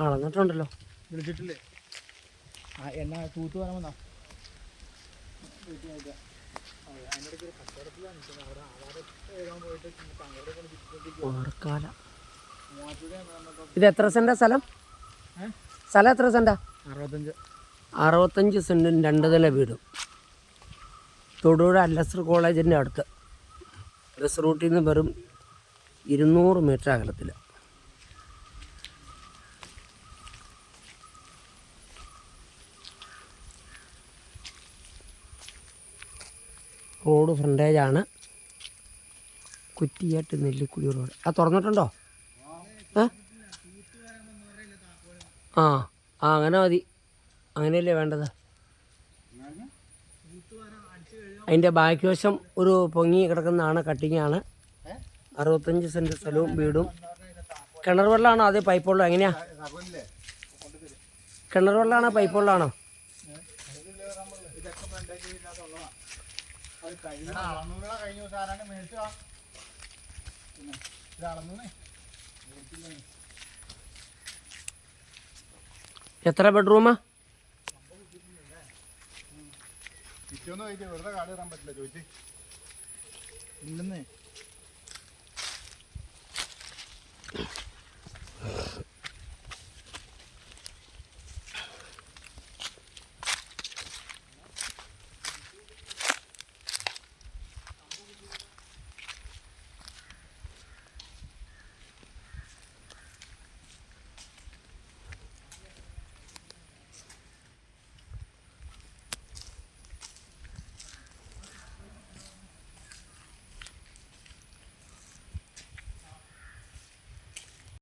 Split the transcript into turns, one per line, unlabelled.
അളന്നിട്ടുണ്ടല്ലോ.
വിളിച്ചിട്ടില്ലേ? എന്നാ തൂത്ത് പറയാമെന്നാ
ഇത് എത്ര സെന്റാ സ്ഥലം? സ്ഥലം എത്ര സെന്റാ? 65 സെന്റും 2 നില വീടും. തൊടുപുഴ അല്ലസർ കോളേജിൻ്റെ അടുത്ത് ബസ് റൂട്ടിൽ നിന്ന് വെറും 200 മീറ്റർ അകലത്തിൽ. റോഡ് ഫ്രണ്ടേജാണ്. കുറ്റിയാട്ട് നെല്ലിക്കുഴി റോഡ്. തുറന്നിട്ടുണ്ടോ? അങ്ങനെ മതി. അങ്ങനെയല്ലേ വേണ്ടത്. അതിൻ്റെ ബാക്കി വശം ഒരു പൊങ്ങി കിടക്കുന്നതാണ്, കട്ടിങ്ങാണ്. 65 സെൻറ്റ് സ്ഥലവും വീടും. കിണർ വെള്ളമാണോ അതേ പൈപ്പ് വെള്ളം? എങ്ങനെയാ? കിണർ വെള്ളമാണോ പൈപ്പ് വെള്ളമാണോ? എത്ര ബെഡ്റൂമാ?
വെറുതെ കാട് കയറാൻ പറ്റില്ല ചോദിച്ചു. ഇല്ലെന്നേ.